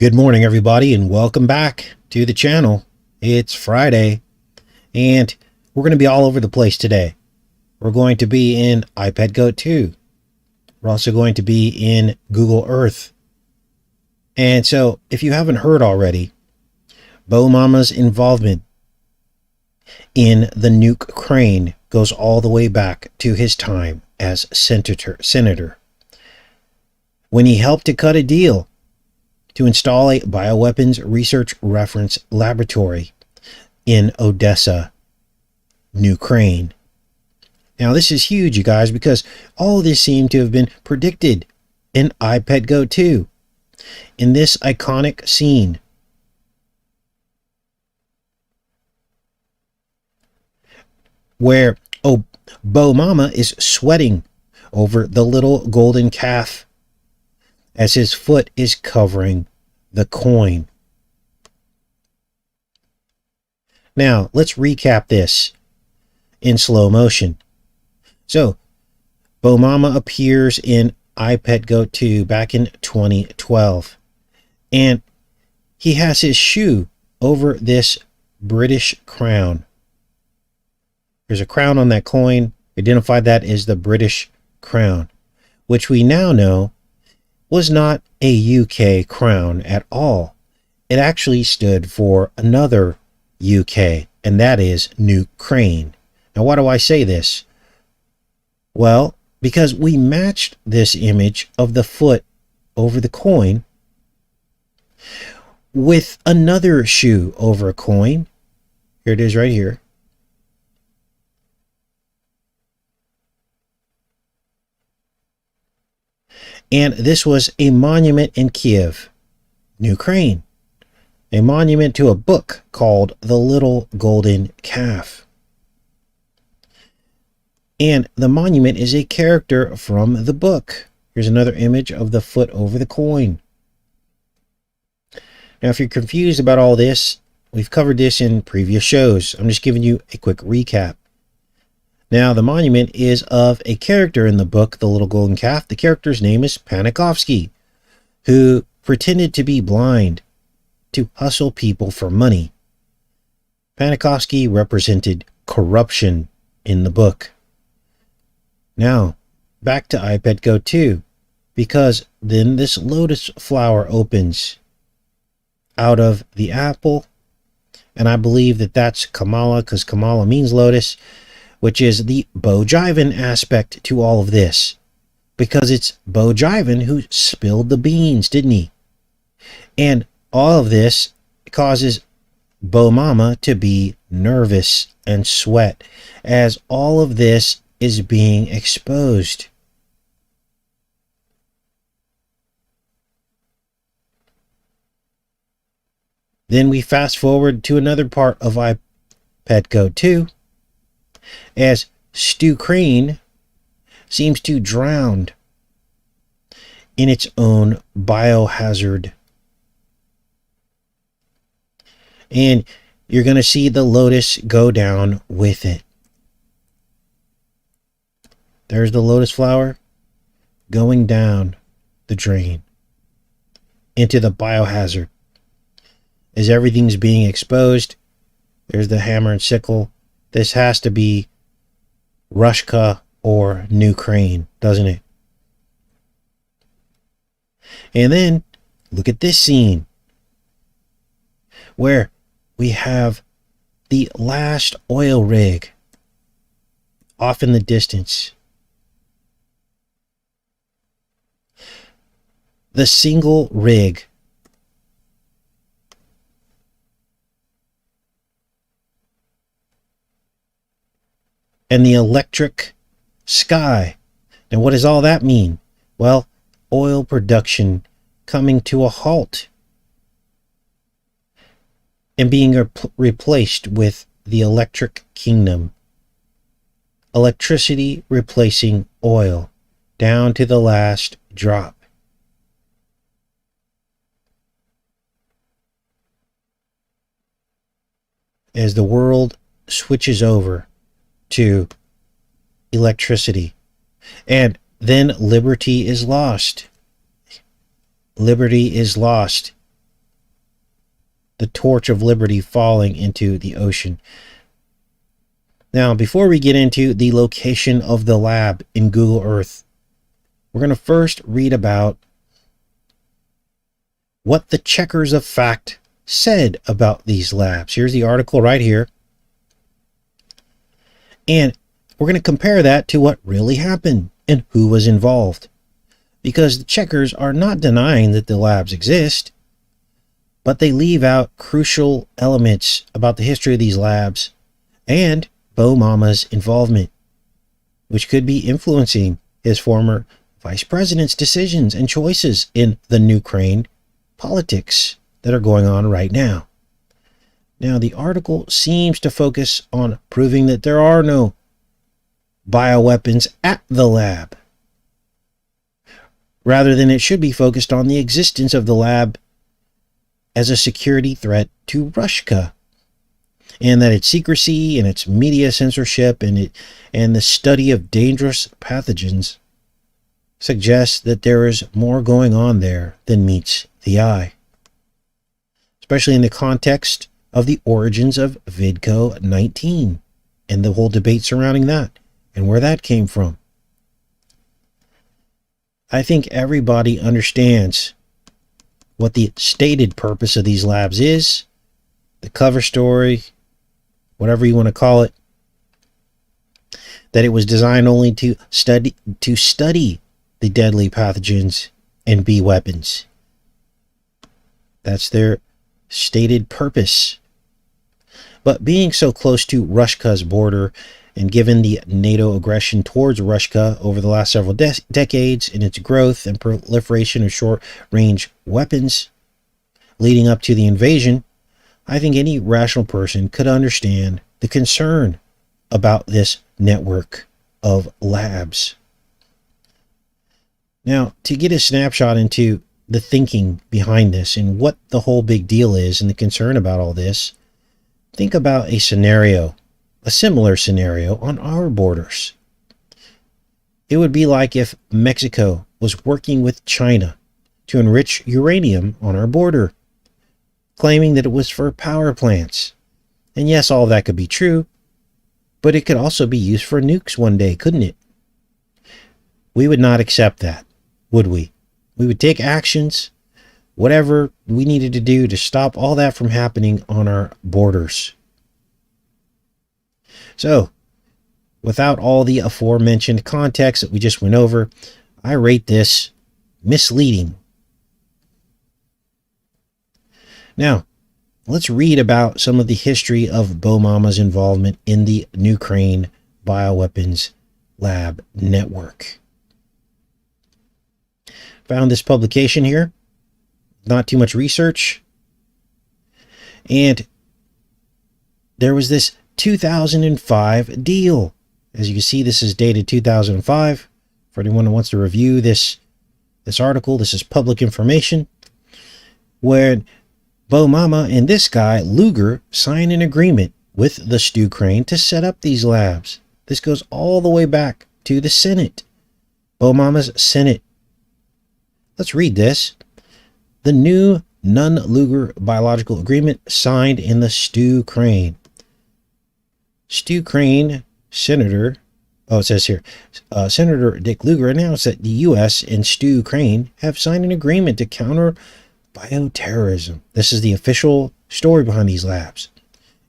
Good morning, everybody, and welcome back to the channel. It's Friday, and we're going to be all over the place today. We're going to be in iPad Go 2. We're also going to be in Google Earth. And so, if you haven't heard already, Bo Mama's involvement in the nuke Craine goes all the way back to his time as senator. When he helped to cut a deal to install a bioweapons research reference laboratory in ODYSEE, Ukraine. Now this is huge, you guys, because all of this seemed to have been predicted in iPad Go 2. In this iconic scene, where Bo Mama is sweating over the little golden calf as his foot is covering the coin. Now, let's recap this in slow motion. So, Bo Mama appears in iPad Go 2 back in 2012. And he has his shoe over this British crown. There's a crown on that coin. Identify that as the British crown, which we now know was not a UK crown at all. It actually stood for another UK, and that is New Craine. Now, why do I say this? Well, because we matched this image of the foot over the coin with another shoe over a coin. Here it is right here. And this was a monument in Kiev, Ukraine, a monument to a book called The Little Golden Calf. And the monument is a character from the book. Here's another image of the foot over the coin. Now, if you're confused about all this, we've covered this in previous shows. I'm just giving you a quick recap. Now, the monument is of a character in the book, The Little Golden Calf. The character's name is Panikovsky, who pretended to be blind to hustle people for money. Panikovsky represented corruption in the book. Now, back to iPad Go 2, because then this lotus flower opens out of the apple, and I believe that that's Kamala, because Kamala means lotus, which is the Bo Jiven aspect to all of this. Because it's Bo Jiven who spilled the beans, didn't he? And all of this causes Bo Mama to be nervous and sweat as all of this is being exposed. Then we fast forward to another part of iPad Go 2, as Stu Craine seems to drown in its own biohazard. And you're going to see the lotus go down with it. There's the lotus flower going down the drain into the biohazard. As everything's being exposed, there's the hammer and sickle. This has to be Rushka or New Craine, doesn't it? And then look at this scene where we have the last oil rig off in the distance. The single rig and the electric sky. Now, what does all that mean? Well, oil production coming to a halt and being replaced with the electric kingdom. Electricity replacing oil down to the last drop. As the world switches over to electricity, and then liberty is lost. Liberty is lost the torch of liberty falling into the ocean. Now, before we get into the location of the lab in Google Earth, we're going to first read about what the checkers of fact said about these labs. Here's the article right here. And we're going to compare that to what really happened and who was involved. Because the checkers are not denying that the labs exist, but they leave out crucial elements about the history of these labs and Beau Mama's involvement, which could be influencing his former vice president's decisions and choices in the new Craine politics that are going on right now. Now, the article seems to focus on proving that there are no bioweapons at the lab, rather than it should be focused on the existence of the lab as a security threat to Russia, and that its secrecy and its media censorship and the study of dangerous pathogens suggests that there is more going on there than meets the eye, especially in the context of the origins of VidCo-19 and the whole debate surrounding that and where that came from. I think everybody understands what the stated purpose of these labs is, the cover story, whatever you want to call it, that it was designed only to study the deadly pathogens and be weapons. That's their stated purpose. But being so close to Russia's border, and given the NATO aggression towards Russia over the last several decades and its growth and proliferation of short-range weapons leading up to the invasion, I think any rational person could understand the concern about this network of labs. Now, to get a snapshot into the thinking behind this and what the whole big deal is and the concern about all this, think about a scenario, a similar scenario on our borders. It would be like if Mexico was working with China to enrich uranium on our border, claiming that it was for power plants. And yes, all that could be true, but it could also be used for nukes one day, couldn't it? We would not accept that, would we? We would take actions, whatever we needed to do to stop all that from happening on our borders. So, without all the aforementioned context that we just went over, I rate this misleading. Now, let's read about some of the history of Beau Mama's involvement in the new Craine bioweapons lab network. Found this publication here, not too much research, and there was this 2005 deal. As you can see, this is dated 2005. For anyone who wants to review this article, this is public information, where Beau Mama and this guy, Lugar, signed an agreement with the Stu Craine to set up these labs. This goes all the way back to the Senate, Beau Mama's Senate. Let's read this. The new Nunn-Lugar biological agreement signed in the Stu Craine. Stu Craine, Senator, it says here, Senator Dick Lugar announced that the U.S. and Stu Craine have signed an agreement to counter bioterrorism. This is the official story behind these labs.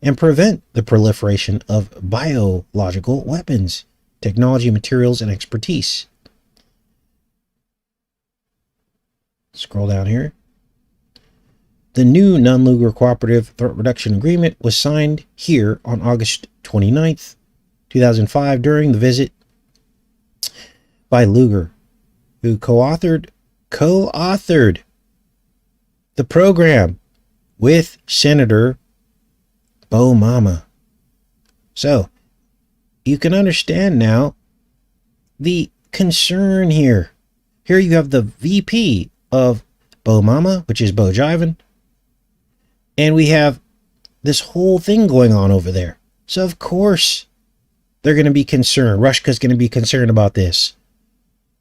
And prevent the proliferation of biological weapons, technology, materials, and expertise. Scroll down here. The new Nunn-Lugar Cooperative Threat Reduction Agreement was signed here on August 29th, 2005 during the visit by Lugar, who co-authored the program with Senator Beau Mama. So, you can understand now the concern here. Here you have the VP of Beau Mama, which is Beau Jivan, and we have this whole thing going on over there. So of course they're going to be concerned. Russia's going to be concerned about this.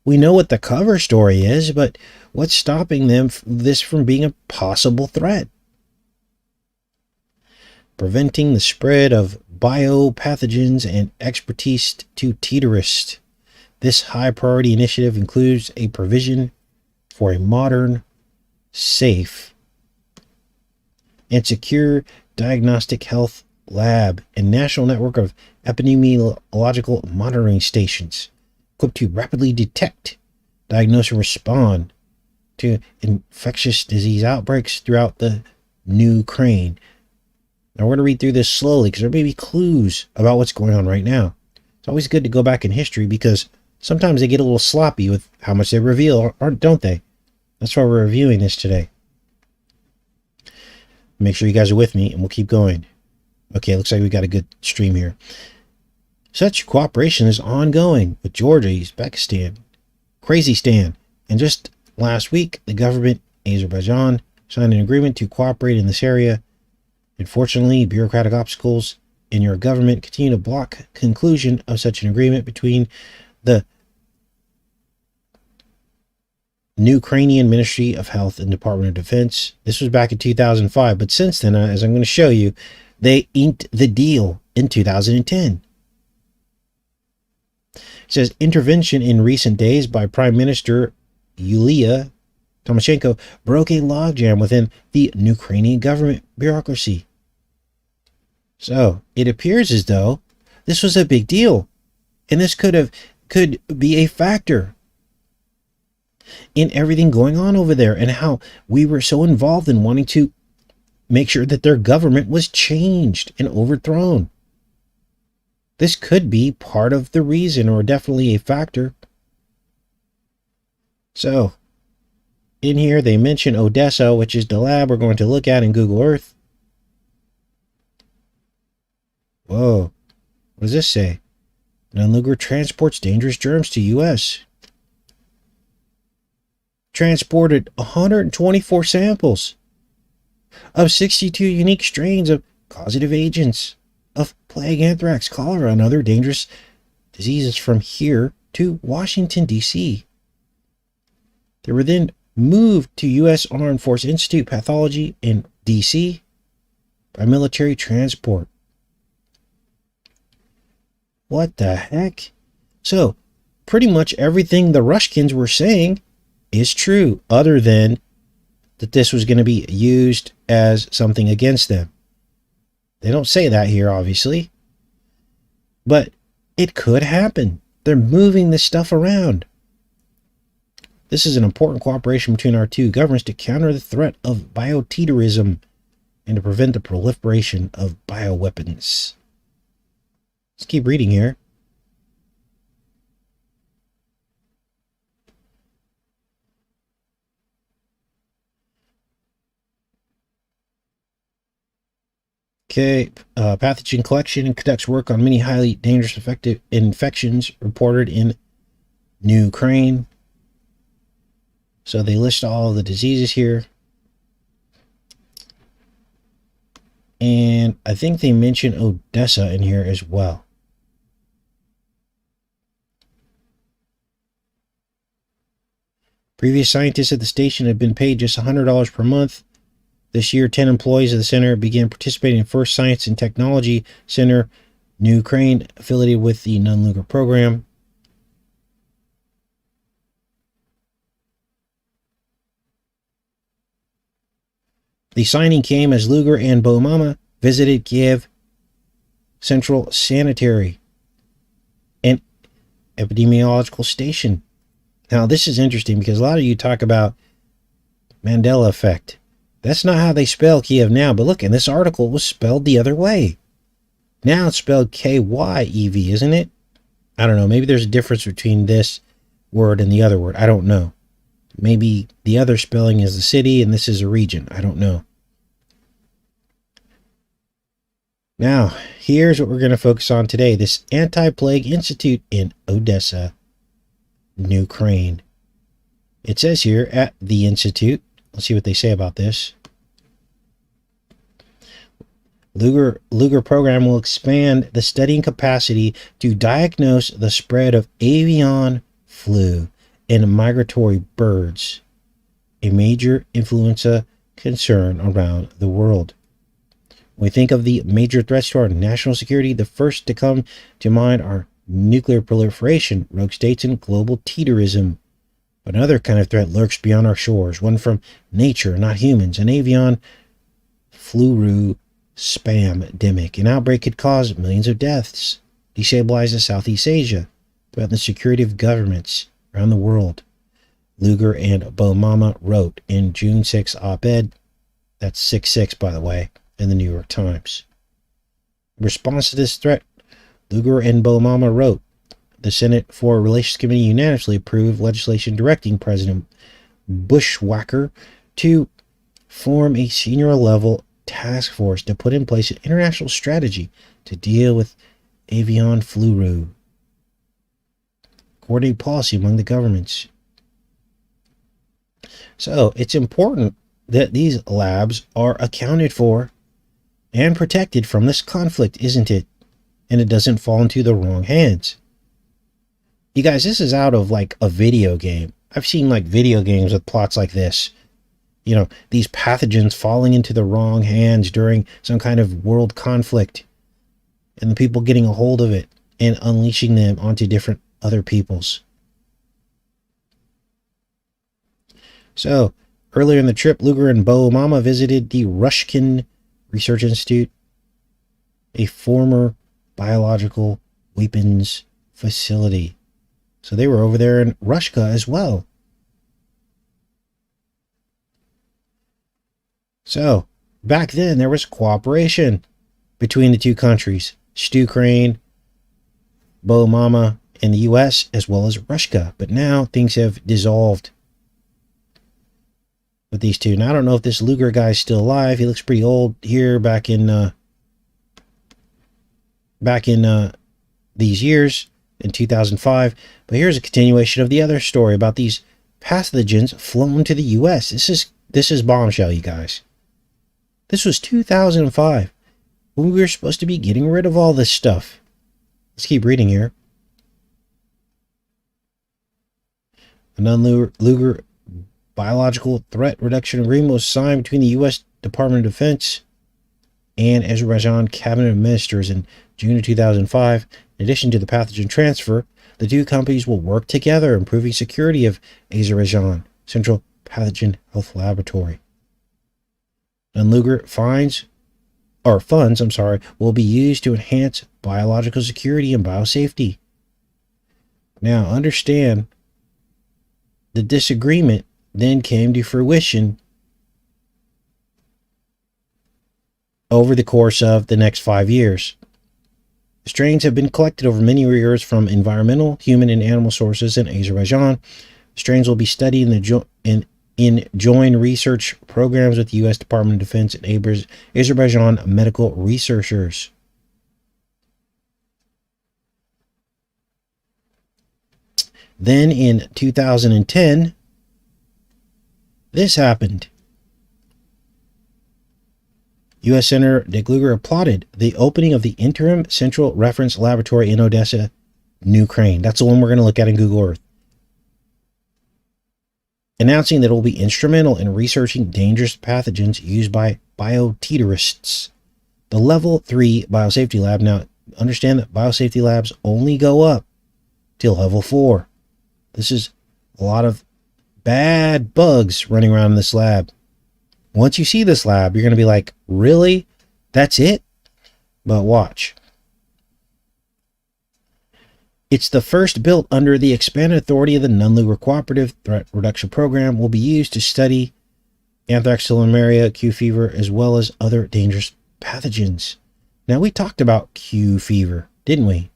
We know what the cover story is, but what's stopping them this from being a possible threat? preventing the spread of biopathogens and expertise to terrorists. This high-priority initiative includes a provision for a modern, safe, and secure diagnostic health lab and national network of epidemiological monitoring stations equipped to rapidly detect, diagnose, and respond to infectious disease outbreaks throughout the new Craine. Now we're going to read through this slowly because there may be clues about what's going on right now. It's always good to go back in history because sometimes they get a little sloppy with how much they reveal, or don't they? That's why we're reviewing this today. Make sure you guys are with me and we'll keep going. Okay, looks like we got a good stream here. Such cooperation is ongoing with Georgia, Uzbekistan, Kyrgyzstan, and just last week, the government, Azerbaijan, signed an agreement to cooperate in this area. Unfortunately, bureaucratic obstacles in your government continue to block conclusion of such an agreement between the new Ukrainian Ministry of Health and Department of Defense. This was back in 2005, but since then, as I'm going to show you, they inked the deal in 2010. It says, intervention in recent days by Prime Minister Yulia Tymoshenko broke a logjam within the Ukrainian government bureaucracy. So, it appears as though this was a big deal, and this could be a factor in everything going on over there and how we were so involved in wanting to make sure that their government was changed and overthrown. This could be part of the reason, or definitely a factor. So, in here they mention ODYSEE, which is the lab we're going to look at in Google Earth. Whoa, what does this say? Non-Luger transports dangerous germs to U.S. Transported 124 samples of 62 unique strains of causative agents of plague, anthrax, cholera, and other dangerous diseases from here to Washington, D.C. They were then moved to U.S. Armed Forces Institute Pathology in D.C. by military transport. What the heck? So, pretty much everything the Rushkins were saying is true, other than that this was going to be used as something against them. They don't say that here, obviously, but it could happen. They're moving this stuff around. This is an important cooperation between our two governments to counter the threat of bioterrorism and to prevent the proliferation of bioweapons. Let's keep reading here. Okay, pathogen collection and conducts work on many highly dangerous effective infections reported in New Craine. So they list all of the diseases here. And I think they mention ODYSEE in here as well. Previous scientists at the station had been paid just $100 per month. This year, 10 employees of the center began participating in First Science and Technology Center, New Craine, affiliated with the non-Luger program. The signing came as Luger and Bomama visited Kiev Central Sanitary and Epidemiological Station. Now, this is interesting because a lot of you talk about Mandela effect. That's not how they spell Kiev now, but look, in this article it was spelled the other way. Now it's spelled K-Y-E-V, isn't it? I don't know. Maybe there's a difference between this word and the other word. I don't know. Maybe the other spelling is the city and this is a region. I don't know. Now, here's what we're going to focus on today. This Anti-Plague Institute in ODYSEE, New Craine. It says here at the Institute, let's see what they say about this. Luger program will expand the studying capacity to diagnose the spread of avian flu in migratory birds, a major influenza concern around the world. When we think of the major threats to our national security, the first to come to mind are nuclear proliferation, rogue states, and global terrorism. But another kind of threat lurks beyond our shores, one from nature, not humans, an avian flu spam-demic. An outbreak could cause millions of deaths, destabilize Southeast Asia, threaten the security of governments around the world. Lugar and Bomama wrote in June 6 op-ed, that's 6/6 by the way, in the New York Times. In response to this threat, Lugar and Bomama wrote, the Senate Foreign Relations Committee unanimously approved legislation directing President Bushwhacker to form a senior-level task force to put in place an international strategy to deal with avian flu, coordinate policy among the governments. So it's important that these labs are accounted for and protected from this conflict, isn't it? And it doesn't fall into the wrong hands. You guys, this is out of like a video game. I've seen like video games with plots like this. You know, these pathogens falling into the wrong hands during some kind of world conflict, and the people getting a hold of it and unleashing them onto different other peoples. So, earlier in the trip, Lugar and Bomama visited the Rushkin Research Institute, a former biological weapons facility. So they were over there in Russia as well. So, back then there was cooperation between the two countries, Craine, Bomama in the US, as well as Russia. But now things have dissolved with these two. Now I don't know if this Lugar guy is still alive. He looks pretty old here back in these years in 2005. But here's a continuation of the other story about these pathogens flown to the US. This is bombshell, you guys. This was 2005 when we were supposed to be getting rid of all this stuff. Let's keep reading here. A non-Lugar biological threat reduction agreement was signed between the U.S. Department of Defense and Azerbaijan Cabinet of Ministers in June of 2005. In addition to the pathogen transfer, the two companies will work together, improving security of Azerbaijan Central Pathogen Health Laboratory. Non-Lugar funds will be used to enhance biological security and biosafety. Now, understand, the disagreement then came to fruition over the course of the next 5 years. The strains have been collected over many years from environmental, human, and animal sources in Azerbaijan. The strains will be studied in joint research programs with the U.S. Department of Defense and Azerbaijan medical researchers. Then in 2010, this happened. U.S. Senator Dick Lugar applauded the opening of the Interim Central Reference Laboratory in ODYSEE, Craine. That's the one we're going to look at in Google Earth. Announcing that it will be instrumental in researching dangerous pathogens used by bioterrorists. The Level 3 Biosafety Lab. Now, understand that biosafety labs only go up till Level 4. This is a lot of bad bugs running around in this lab. Once you see this lab, you're going to be like, really? That's it? But watch. It's the first built under the expanded authority of the Non-Lugar Cooperative Threat Reduction Program, will be used to study anthrax, malaria, Q fever, as well as other dangerous pathogens. Now, we talked about Q fever, didn't we?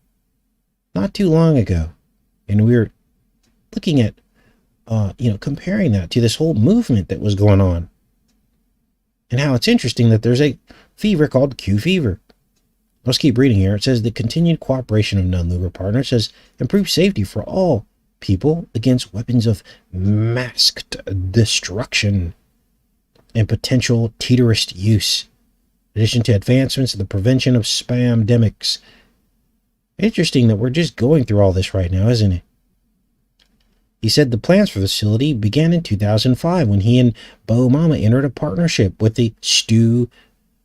Not too long ago. And we were looking at, comparing that to this whole movement that was going on. And how it's interesting that there's a fever called Q fever. Let's keep reading here. It says the continued cooperation of non-Lugar partners has improved safety for all people against weapons of masked destruction and potential terrorist use, in addition to advancements in the prevention of spam-demics. Interesting that we're just going through all this right now, isn't it? He said the plans for the facility began in 2005 when he and Bomama entered a partnership with the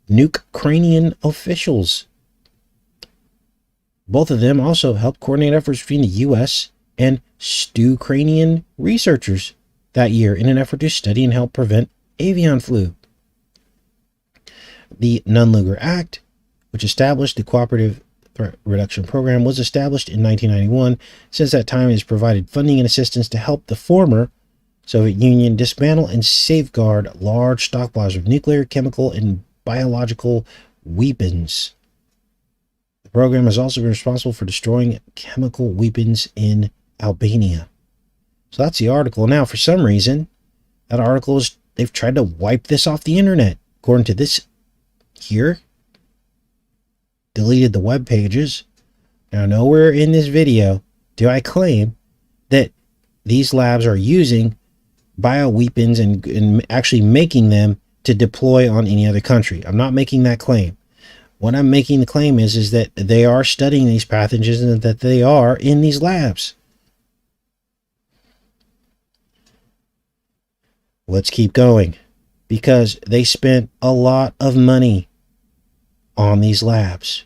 Ukrainian officials. Both of them also helped coordinate efforts between the U.S. and Ukrainian researchers that year in an effort to study and help prevent avian flu. The Nunn-Lugar Act, which established the Cooperative Threat Reduction Program, was established in 1991. Since that time, it has provided funding and assistance to help the former Soviet Union dismantle and safeguard large stockpiles of nuclear, chemical, and biological weapons. The program has also been responsible for destroying chemical weapons in Albania. So that's the article. Now, for some reason, that article is, they've tried to wipe this off the internet. According to this here, deleted the web pages. Now, nowhere in this video do I claim that these labs are using bioweapons and actually making them to deploy on any other country. I'm not making that claim. What I'm making the claim is that they are studying these pathogens and that they are in these labs. Let's keep going, because they spent a lot of money on these labs.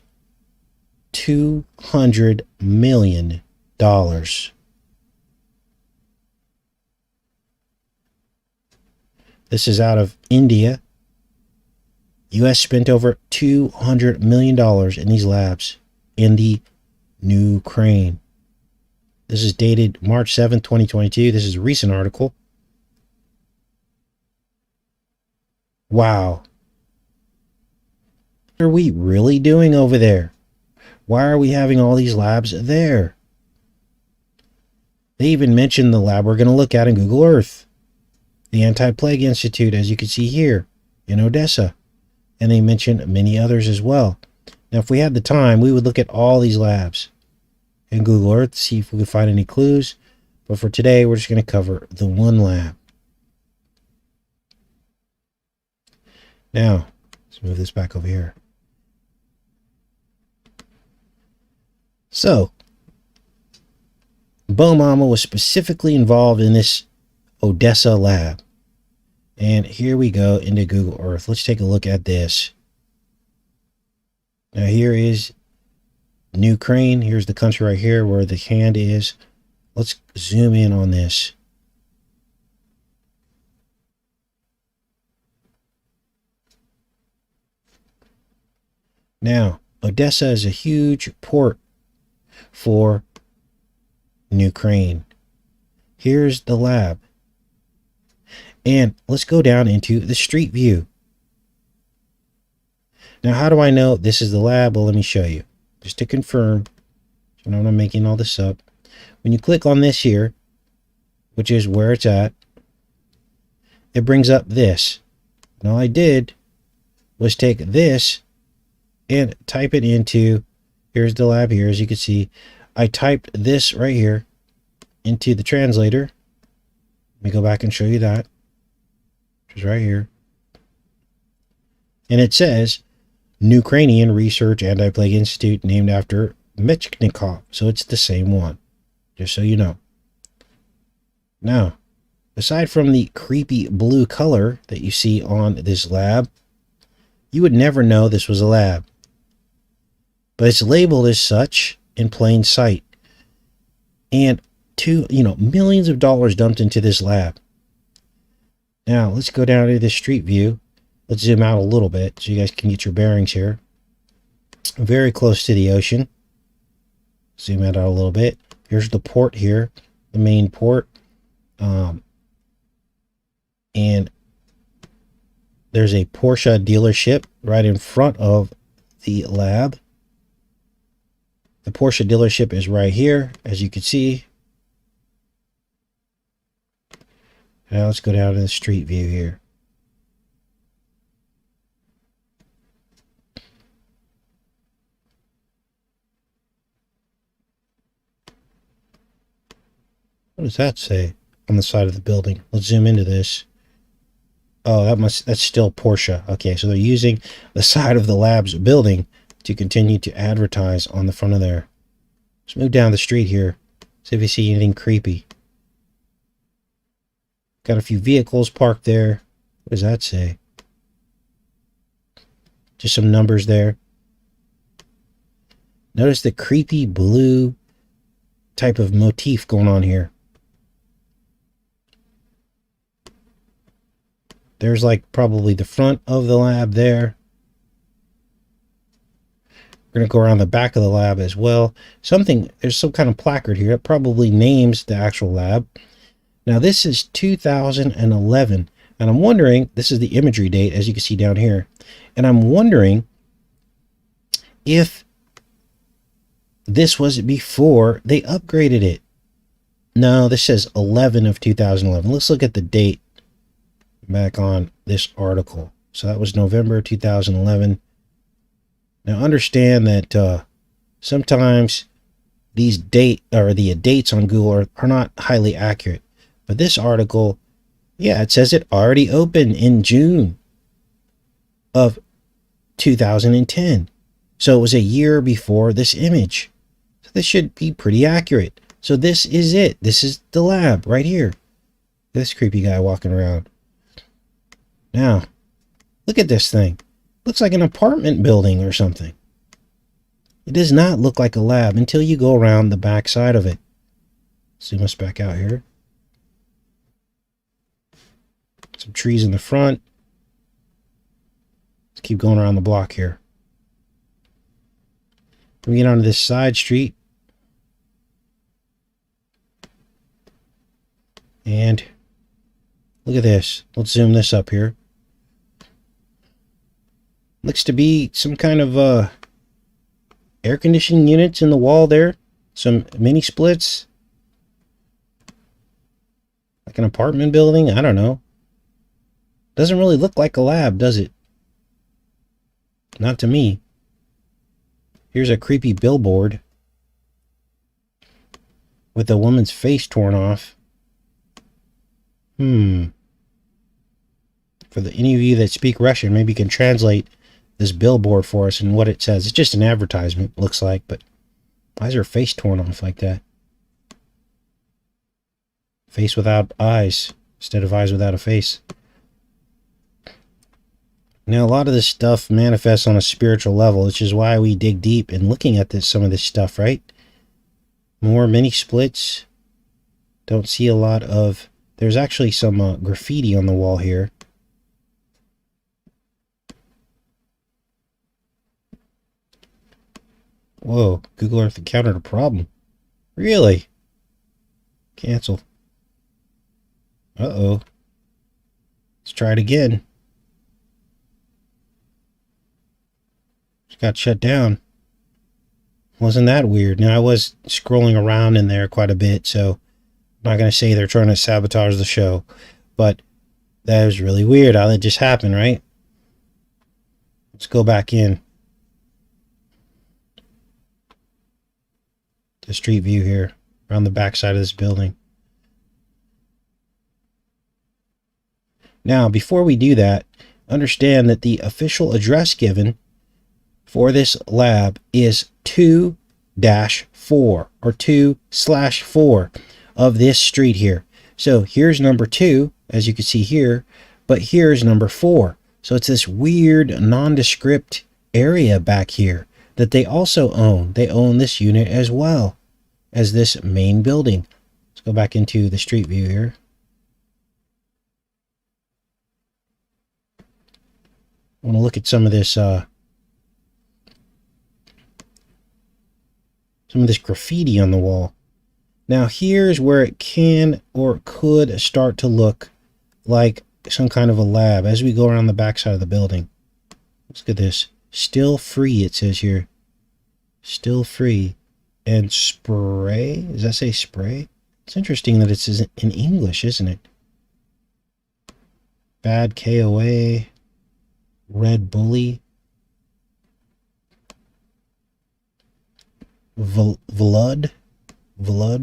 $200 million. This is out of India. U.S. spent over $200 million in these labs in the new Craine. This is dated March 7th, 2022. This is a recent article. Wow. What are we really doing over there? Why are we having all these labs there? They even mentioned the lab we're going to look at in Google Earth. The Anti-Plague Institute, as you can see here, in Odessa. And they mentioned many others as well. Now, if we had the time, we would look at all these labs in Google Earth, see if we could find any clues. But for today, we're just going to cover the one lab. Now, let's move this back over here. So, Bo Mama was specifically involved in this Odessa lab. And here we go into Google Earth. Let's take a look at this. Now here is New Craine. Here's the country right here where the hand is. Let's zoom in on this. Now, Odessa is a huge port for New Craine. Here's the lab. And let's go down into the street view. Now, how do I know this is the lab? Well, let me show you. Just to confirm, you know, I'm making all this up. When you click on this here, which is where it's at, it brings up this. And all I did was take this and type it into, here's the lab here, as you can see. I typed this right here into the translator. Let me go back and show you that. Which is right here. And it says, Ukrainian Research Anti-Plague Institute, named after Mechnikov. So it's the same one, just so you know. Now, aside from the creepy blue color that you see on this lab, you would never know this was a lab. But it's labeled as such in plain sight. And millions of dollars dumped into this lab. Now, let's go down to the street view. Let's zoom out a little bit so you guys can get your bearings here. Very close to the ocean. Zoom out a little bit. Here's the port here, the main port. And there's a Porsche dealership right in front of the lab. The Porsche dealership is right here, as you can see. Now let's go down to the street view here. What does that say on the side of the building? Let's zoom into this. Oh, that's still Porsche. Okay, so they're using the side of the lab's building to continue to advertise on the front of there. Let's move down the street here. See if you see anything creepy. Got a few vehicles parked there. What does that say? Just some numbers there. Notice the creepy blue type of motif going on here. There's like probably the front of the lab there. We're going to go around the back of the lab as well. There's some kind of placard here. It probably names the actual lab. Now this is 2011. And I'm wondering, this is the imagery date, as you can see down here. And I'm wondering if this was before they upgraded it. No, this says 11 of 2011. Let's look at the date back on this article. So that was November 2011. Now understand that sometimes these the dates on Google are not highly accurate. But this article, yeah, it says it already opened in June of 2010. So it was a year before this image. So this should be pretty accurate. So this is it. This is the lab right here. This creepy guy walking around. Now, look at this thing. Looks like an apartment building or something. It does not look like a lab until you go around the back side of it. Zoom us back out here. Some trees in the front. Let's keep going around the block here. We get onto this side street. And look at this. Let's zoom this up here. Looks to be some kind of air conditioning units in the wall there. Some mini splits. Like an apartment building. I don't know. Doesn't really look like a lab, does it? Not to me. Here's a creepy billboard with a woman's face torn off. For any of you that speak Russian, maybe you can translate this billboard for us and what it says. It's just an advertisement, looks like, but why is her face torn off like that? Face without eyes instead of eyes without a face. Now, a lot of this stuff manifests on a spiritual level, which is why we dig deep in looking at some of this stuff, right? More mini splits. Don't see a lot of... There's actually some graffiti on the wall here. Whoa, Google Earth encountered a problem. Really? Cancel. Uh-oh. Let's try it again. Just got shut down. Wasn't that weird? Now, I was scrolling around in there quite a bit, so I'm not going to say they're trying to sabotage the show, but that was really weird how that just happened, right? Let's go back in. The street view here, around the back side of this building. Now, before we do that, understand that the official address given for this lab is 2-4 or 2/4 of this street here. So here's number 2, as you can see here, but here's number 4. So it's this weird nondescript area back here that they also own. They own this unit as well as this main building. Let's go back into the street view here. I want to look at some of this graffiti on the wall. Now here's where it can or could start to look like some kind of a lab as we go around the backside of the building. Let's look at this. Still free, it says here. Still free. And spray? Does that say spray? It's interesting that it says in English, isn't it? Bad KOA. Red Bully. Vlad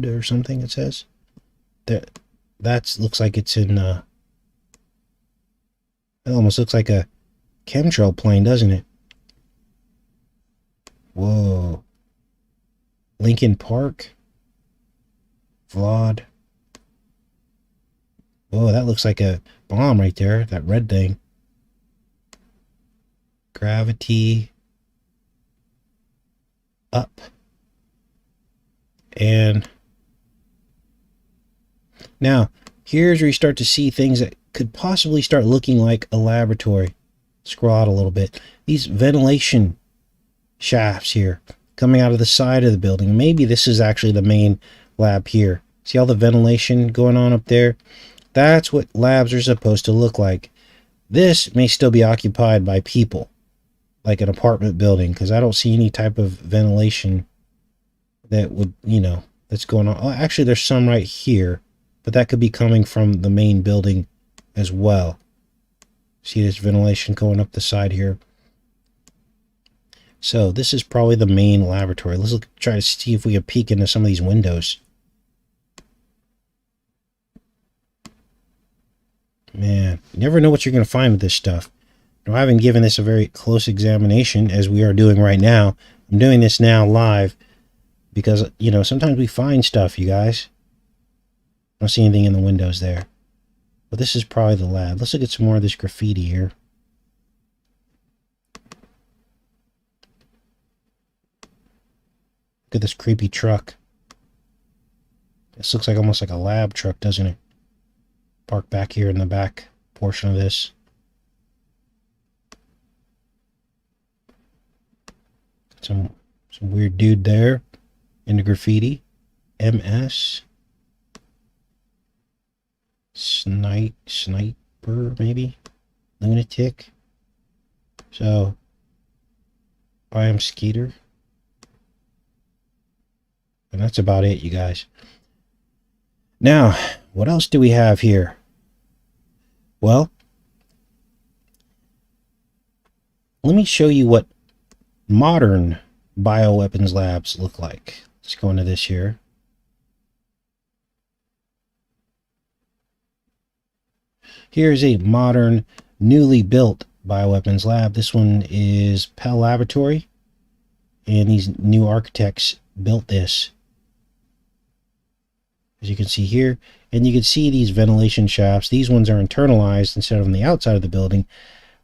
or something, it says. That looks like it's in... it almost looks like a chemtrail plane, doesn't it? Whoa. Lincoln Park. Vlad. Whoa, that looks like a bomb right there. That red thing. gravity up. And now here's where you start to see things that could possibly start looking like a laboratory. Scroll out a little bit. These ventilation shafts here coming out of the side of the building. Maybe this is actually the main lab here. See all the ventilation going on up there? That's what labs are supposed to look like. This may still be occupied by people, like an apartment building, because I don't see any type of ventilation that would, that's going on. Oh, actually, there's some right here, but that could be coming from the main building as well. See this ventilation going up the side here. So this is probably the main laboratory. Let's try to see if we can peek into some of these windows. Man, you never know what you're going to find with this stuff. Now, I haven't given this a very close examination as we are doing right now. I'm doing this now live because, sometimes we find stuff, you guys. I don't see anything in the windows there. But this is probably the lab. Let's look at some more of this graffiti here. Look at this creepy truck. This looks like almost like a lab truck, doesn't it? Parked back here in the back portion of this. Some weird dude there in the graffiti. MS. Sniper, maybe? Lunatic. So, I am Skeeter. And that's about it, you guys. Now, what else do we have here? Well, let me show you what modern bioweapons labs look like. Let's go into this here. Here's a modern, newly built bioweapons lab. This one is Pell Laboratory, and these new architects built this, as you can see here. And you can see these ventilation shafts. These ones are internalized instead of on the outside of the building.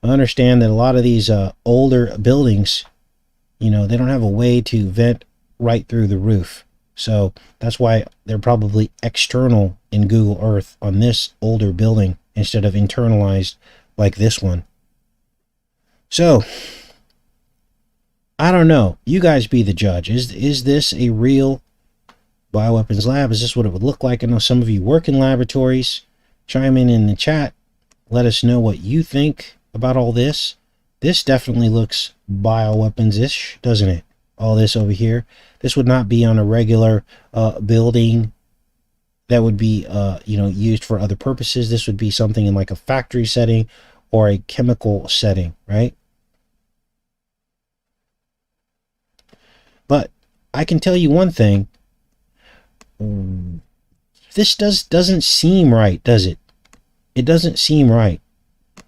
I understand that a lot of these older buildings, they don't have a way to vent right through the roof. So that's why they're probably external in Google Earth on this older building instead of internalized like this one. So, I don't know. You guys be the judge. Is this a real bioweapons lab? Is this what it would look like? I know some of you work in laboratories. Chime in the chat. Let us know what you think about all this. This definitely looks bioweapons-ish, doesn't it? All this over here. This would not be on a regular building that would be used for other purposes. This would be something in like a factory setting or a chemical setting, right? But I can tell you one thing. This doesn't seem right, does it? It doesn't seem right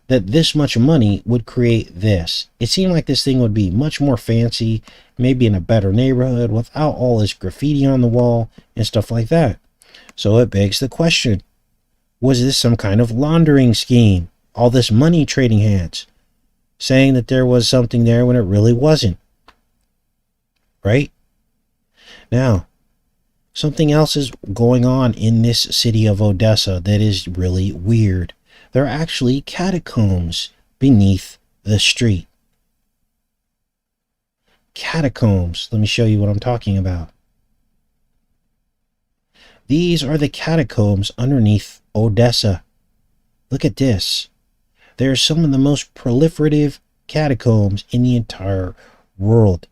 that this much money would create this. It seemed like this thing would be much more fancy, maybe in a better neighborhood without all this graffiti on the wall and stuff like that. So it begs the question, was this some kind of laundering scheme? All this money trading hands, saying that there was something there when it really wasn't. Right? Now, something else is going on in this city of Odessa that is really weird. There are actually catacombs beneath the street. Catacombs. Let me show you what I'm talking about. These are the catacombs underneath Odessa. Look at this. They're some of the most proliferative catacombs in the entire world.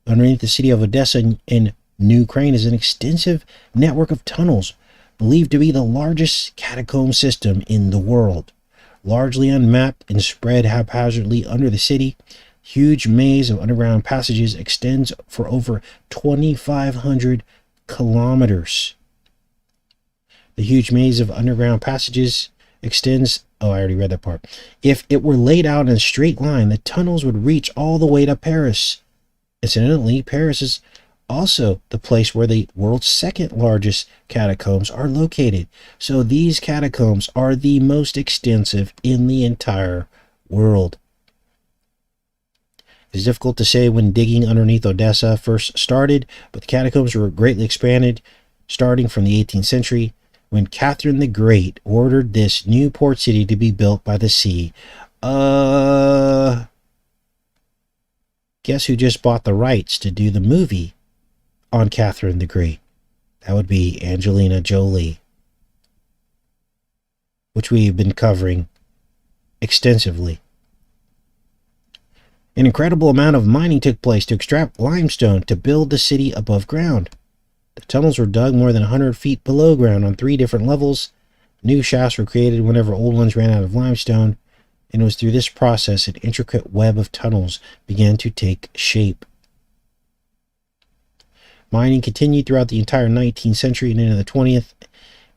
Underneath the city of Odessa in New Craine is an extensive network of tunnels, believed to be the largest catacomb system in the world. Largely unmapped and spread haphazardly under the city, huge maze of underground passages extends for over 2,500 kilometers. The huge maze of underground passages extends... Oh, I already read that part. If it were laid out in a straight line, the tunnels would reach all the way to Paris. Incidentally, Paris is also the place where the world's second largest catacombs are located. So these catacombs are the most extensive in the entire world. It is difficult to say when digging underneath Odessa first started, but the catacombs were greatly expanded starting from the 18th century when Catherine the Great ordered this new port city to be built by the sea. Guess who just bought the rights to do the movie on Catherine the Great? That would be Angelina Jolie, which we've been covering extensively. An incredible amount of mining took place to extract limestone to build the city above ground. The tunnels were dug more than 100 feet below ground on 3 different levels. New shafts were created whenever old ones ran out of limestone, and it was through this process an intricate web of tunnels began to take shape. Mining continued throughout the entire 19th century and into the 20th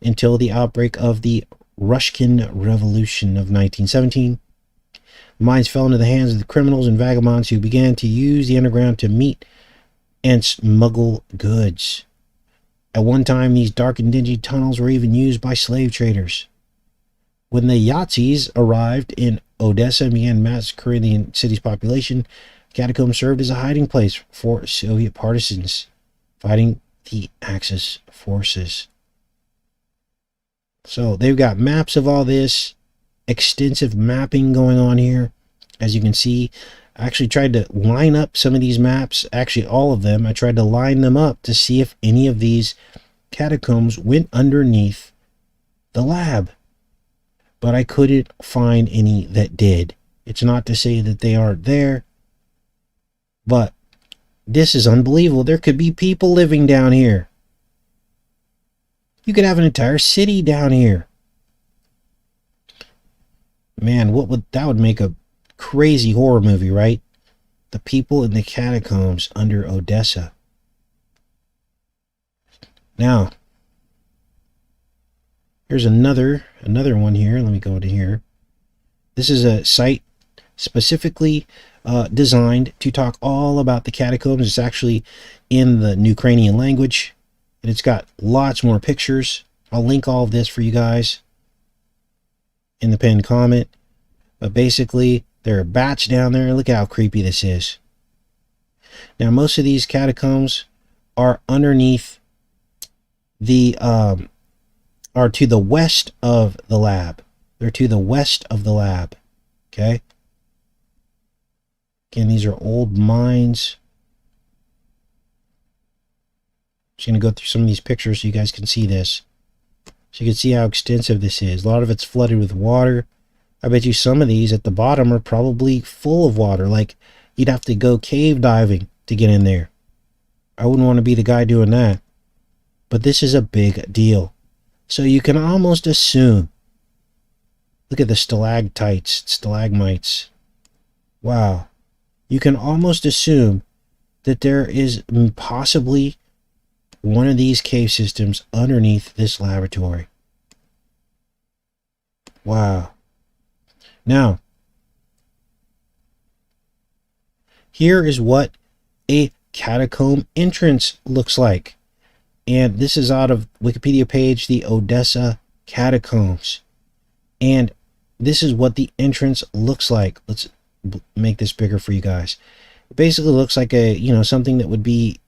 until the outbreak of the Russian Revolution of 1917. The mines fell into the hands of the criminals and vagabonds who began to use the underground to meet and smuggle goods. At one time, these dark and dingy tunnels were even used by slave traders. When the Yazidis arrived in Odessa and began massacring the city's population, catacombs served as a hiding place for Soviet partisans fighting the Axis forces. So they've got maps of all this, extensive mapping going on here. As you can see, I actually tried to line up some of these maps, actually all of them. I tried to line them up to see if any of these catacombs went underneath the lab, but I couldn't find any that did. It's not to say that they aren't there, but this is unbelievable. There could be people living down here. You could have an entire city down here. Man, that would make a crazy horror movie, right? The people in the catacombs under Odessa. Now, here's another one here. Let me go to here. This is a site specifically designed to talk all about the catacombs. It's actually in the Ukrainian language, and it's got lots more pictures. I'll link all of this for you guys in the pinned comment. But basically, there are bats down there. Look at how creepy this is. Now, most of these catacombs are underneath the are to the west of the lab. They're to the west of the lab. Okay. Again, these are old mines. Just going to go through some of these pictures so you guys can see this. So you can see how extensive this is. A lot of it's flooded with water. I bet you some of these at the bottom are probably full of water. Like, you'd have to go cave diving to get in there. I wouldn't want to be the guy doing that. But this is a big deal. So you can almost assume. Look at the stalagmites. Wow. You can almost assume that there is possibly one of these cave systems underneath this laboratory. Wow. Now, here is what a catacomb entrance looks like. And this is out of Wikipedia page, the Odessa Catacombs. And this is what the entrance looks like. Let's make this bigger for you guys. It basically looks like a, something that would be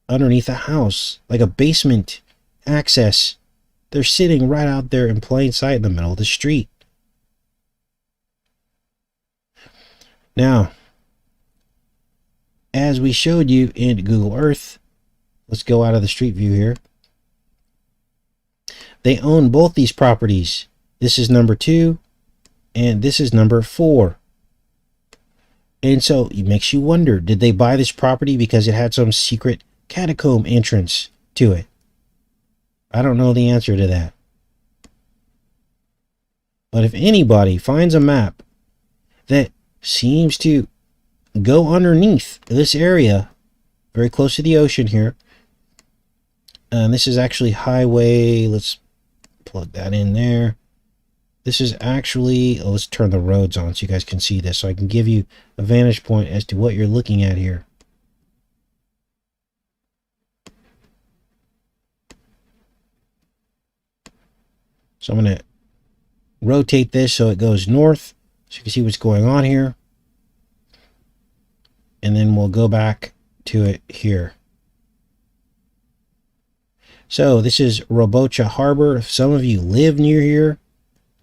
underneath a house, like a basement access. They're sitting right out there in plain sight in the middle of the street. Now, as we showed you in Google Earth, let's go out of the street view here. They own both these properties. This is number 2, and this is number 4. And so it makes you wonder, did they buy this property because it had some secret catacomb entrance to it? I don't know the answer to that. But if anybody finds a map that seems to go underneath this area, very close to the ocean here, and this is actually highway, let's plug that in there. This is actually, let's turn the roads on so you guys can see this, so I can give you a vantage point as to what you're looking at here. So I'm going to rotate this so it goes north, so you can see what's going on here. and then we'll go back to it here. So this is Robocha Harbor. If some of you live near here,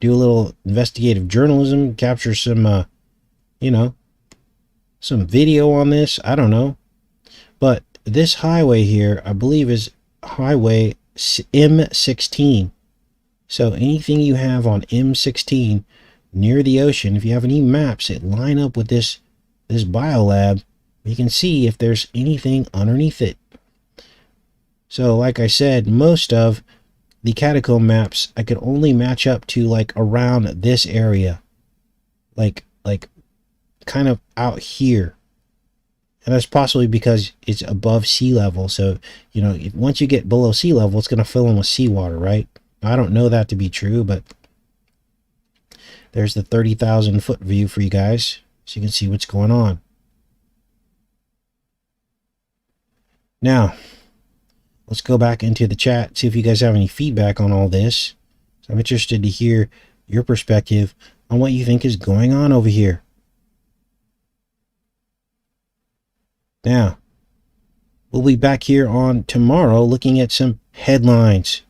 do a little investigative journalism, capture some, some video on this. I don't know. But this highway here, I believe, is Highway M16. So anything you have on M16 near the ocean, if you have any maps that line up with this BioLab, you can see if there's anything underneath it. So like I said, most of the catacomb maps I could only match up to like around this area, like kind of out here, and that's possibly because it's above sea level. So once you get below sea level, it's going to fill in with seawater, right? I don't know that to be true, but there's the 30,000 foot view for you guys, so you can see what's going on. Now let's go back into the chat, see if you guys have any feedback on all this. So I'm interested to hear your perspective on what you think is going on over here. Now, we'll be back here on tomorrow looking at some headlines.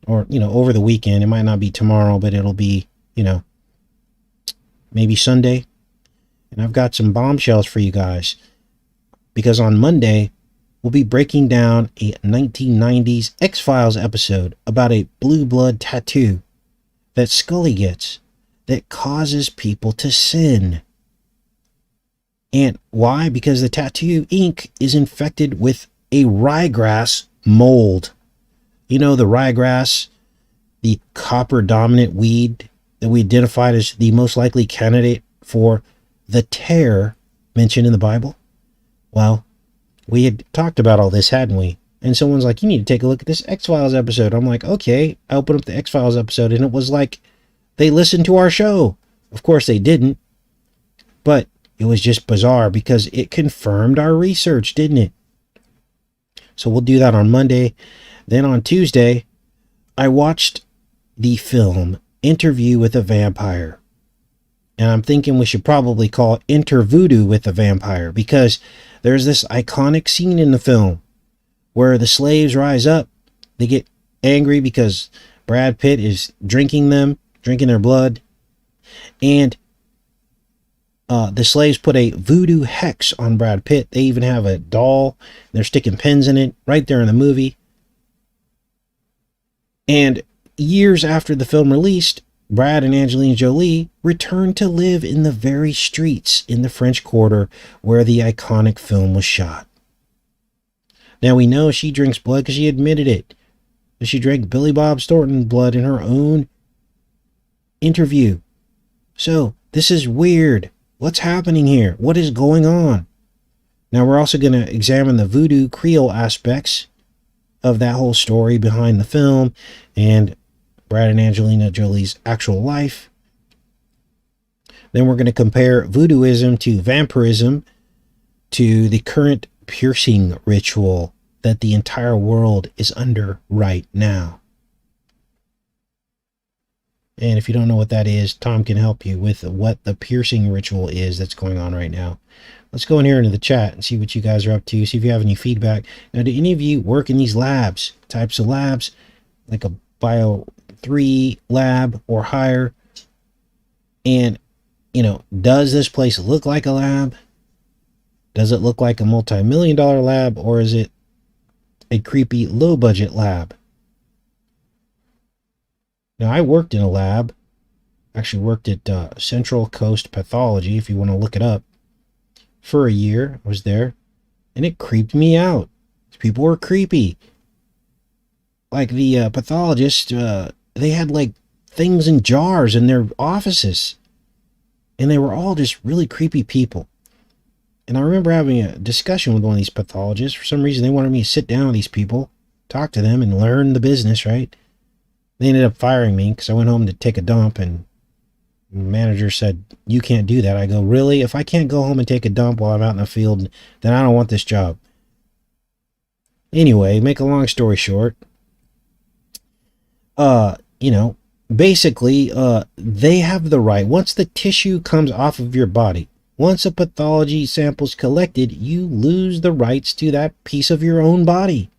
Or, over the weekend. It might not be tomorrow, but it'll be, maybe Sunday. And I've got some bombshells for you guys. Because on Monday, we'll be breaking down a 1990s X-Files episode about a blue blood tattoo that Scully gets that causes people to sin. And why? Because the tattoo ink is infected with a ryegrass mold. The ryegrass, the copper-dominant weed that we identified as the most likely candidate for the tear mentioned in the Bible. Well, we had talked about all this, hadn't we? And someone's like, you need to take a look at this X-Files episode. I'm like, okay. I opened up the X-Files episode, and it was like they listened to our show. Of course they didn't. But it was just bizarre because it confirmed our research, didn't it? So we'll do that on Monday. Then on Tuesday, I watched the film Interview with a Vampire. And I'm thinking we should probably call it Intervoodoo with a Vampire, because there's this iconic scene in the film where the slaves rise up. They get angry because Brad Pitt is drinking their blood. And the slaves put a voodoo hex on Brad Pitt. They even have a doll. They're sticking pins in it right there in the movie. And years after the film released, Brad and Angelina Jolie returned to live in the very streets in the French Quarter where the iconic film was shot. Now we know she drinks blood because she admitted it. She drank Billy Bob Thornton's blood in her own interview. So this is weird. What's happening here? What is going on? Now we're also going to examine the voodoo Creole aspects of that whole story behind the film and Brad and Angelina Jolie's actual life. Then we're going to compare voodooism to vampirism to the current piercing ritual that the entire world is under right now. And if you don't know what that is, Tom can help you with what the piercing ritual is that's going on right now. Let's go in here into the chat and see what you guys are up to. See if you have any feedback. Now, do any of you work in these labs, types of labs, like a Bio 3 lab or higher? And, does this place look like a lab? Does it look like a multi-million-dollar lab, or is it a creepy low-budget lab? Now, I worked in a lab. Actually worked at Central Coast Pathology, if you want to look it up. For a year, I was there, and it creeped me out. People were creepy. Like the pathologist, they had like things in jars in their offices, and they were all just really creepy people. And I remember having a discussion with one of these pathologists. For some reason, they wanted me to sit down with these people, talk to them, and learn the business, right? They ended up firing me because I went home to take a dump, and the manager said, you can't do that. I go, really? If I can't go home and take a dump while I'm out in the field, then I don't want this job. Anyway, make a long story short, basically, they have the right, once the tissue comes off of your body, Once a pathology sample is collected, you lose the rights to that piece of your own body,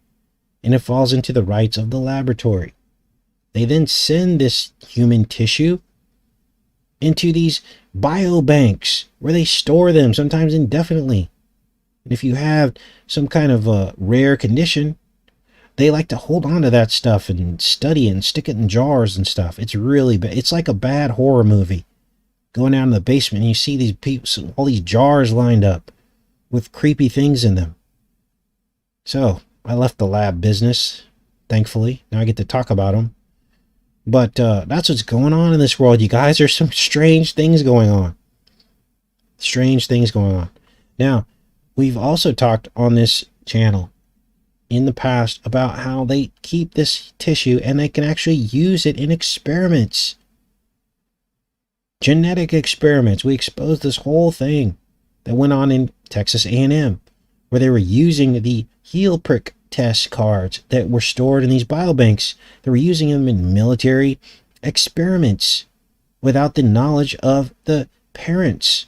and it falls into the rights of the laboratory. They then send this human tissue into these biobanks where they store them, sometimes indefinitely. And if you have some kind of a rare condition, they like to hold on to that stuff and study it and stick it in jars and stuff. It's really bad. It's like a bad horror movie. Going down in the basement and you see these people, all these jars lined up with creepy things in them. So I left the lab business, thankfully. Now I get to talk about them. But that's what's going on in this world, you guys. There's some strange things going on. Strange things going on. Now, we've also talked on this channel in the past about how they keep this tissue and they can actually use it in experiments. Genetic experiments. We exposed this whole thing that went on in Texas A&M, where they were using the heel prick test cards that were stored in these biobanks. They were using them in military experiments without the knowledge of the parents.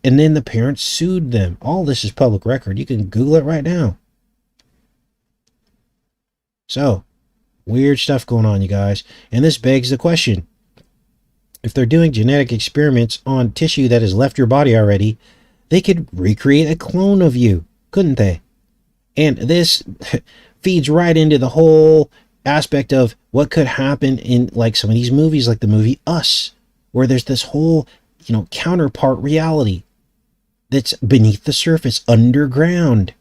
And then the parents sued them. All this is public record. You can Google it right now. So, weird stuff going on, you guys. And this begs the question. If they're doing genetic experiments on tissue that has left your body already, they could recreate a clone of you, couldn't they? And this feeds right into the whole aspect of what could happen in like some of these movies, like the movie Us, where there's this whole, counterpart reality that's beneath the surface, underground.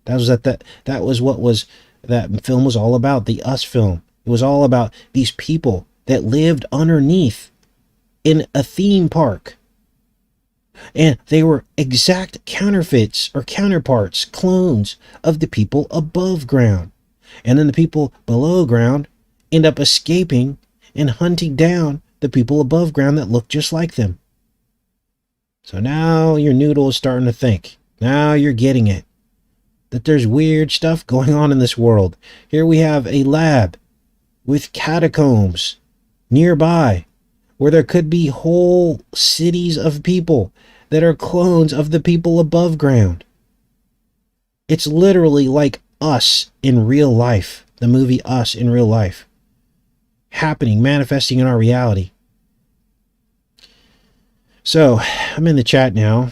That was what that film was all about, the Us film. It was all about these people that lived underneath in a theme park. And they were exact counterfeits or counterparts, clones of the people above ground. And then the people below ground end up escaping and hunting down the people above ground that look just like them. So now your noodle is starting to think. Now you're getting it. That there's weird stuff going on in this world. Here we have a lab with catacombs nearby where there could be whole cities of people that are clones of the people above ground. It's literally like Us in real life, the movie Us in real life, happening, manifesting in our reality. So, I'm in the chat now.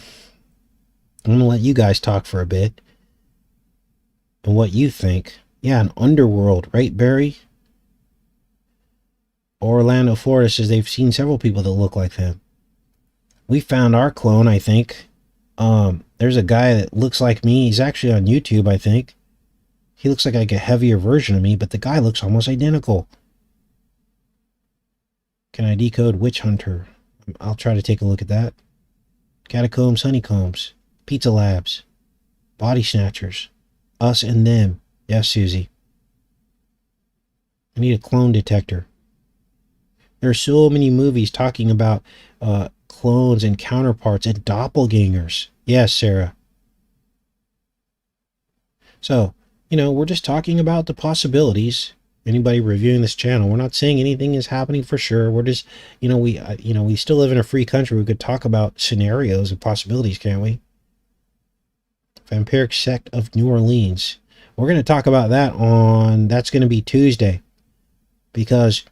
I'm going to let you guys talk for a bit. And what you think. Yeah, an underworld, right, Barry? Orlando, Florida says they've seen several people that look like them. We found our clone, I think. There's a guy that looks like me. He's actually on YouTube, I think. He looks like a heavier version of me, but the guy looks almost identical. Can I decode Witch Hunter? I'll try to take a look at that. Catacombs, honeycombs, pizza labs, body snatchers, us and them. Yes, Susie. I need a clone detector. There are so many movies talking about clones and counterparts and doppelgangers. Yes, Sarah. So, we're just talking about the possibilities. Anybody reviewing this channel, we're not saying anything is happening for sure. We're just, we still live in a free country. We could talk about scenarios and possibilities, can't we? Vampiric sect of New Orleans. We're going to talk about that that's going to be Tuesday, because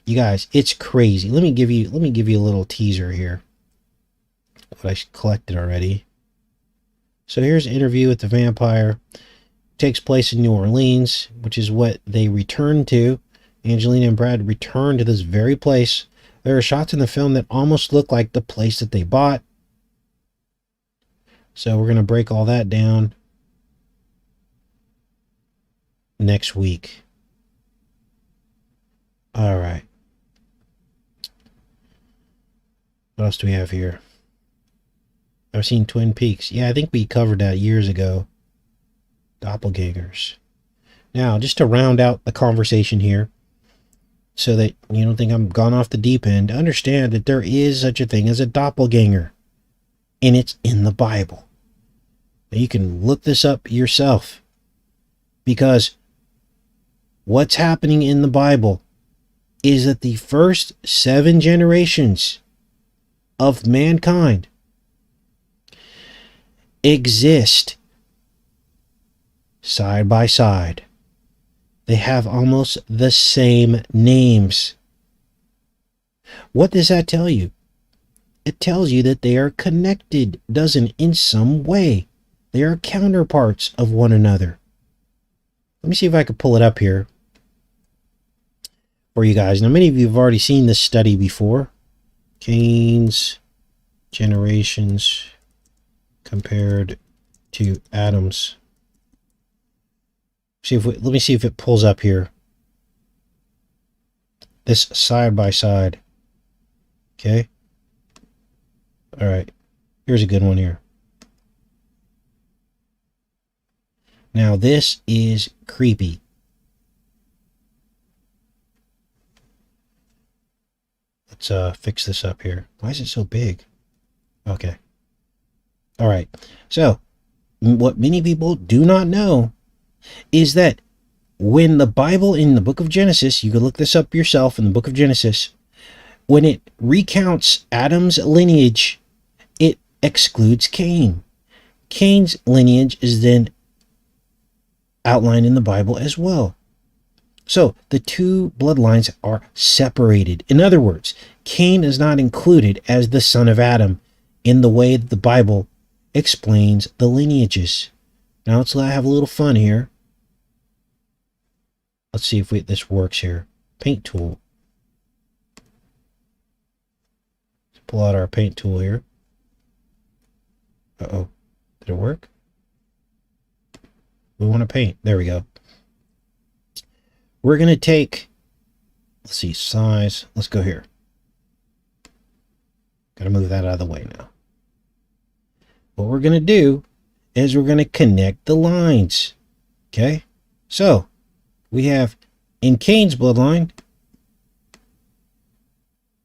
you guys, it's crazy. Let me give you a little teaser here. What I collected already. So here's an interview with the vampire. Takes place in New Orleans, which is what they returned to. Angelina and Brad returned to this very place. There are shots in the film that almost look like the place that they bought. So we're going to break all that down next week. All right. What else do we have here? I've seen Twin Peaks. Yeah, I think we covered that years ago. Doppelgangers. Now, just to round out the conversation here, so that you don't think I'm gone off the deep end, understand that there is such a thing as a doppelganger, and it's in the Bible. Now, you can look this up yourself, because what's happening in the Bible is that the first 7 generations of mankind exist side by side. They have almost the same names. What does that tell you? It tells you that they are connected, doesn't it, in some way. They are counterparts of one another. Let me see if I can pull it up here for you guys. Now, many of you have already seen this study before. Caine's generations compared to Adam's. Let me see if it pulls up here. This side by side. Okay. All right. Here's a good one here. Now this is creepy. Let's fix this up here. Why is it so big? Okay. All right. So, what many people do not know is that when the Bible in the book of Genesis, you can look this up yourself in the book of Genesis, when it recounts Adam's lineage, it excludes Cain. Cain's lineage is then outlined in the Bible as well. So the two bloodlines are separated. In other words, Cain is not included as the son of Adam in the way that the Bible explains the lineages. Now let's have a little fun here. Let's see if this works here. Paint tool. Let's pull out our paint tool here. Uh-oh. Did it work? We want to paint. There we go. We're going to take, let's see, size. Let's go here. Got to move that out of the way now. What we're going to do is we're going to connect the lines. Okay? So, we have in Cain's bloodline,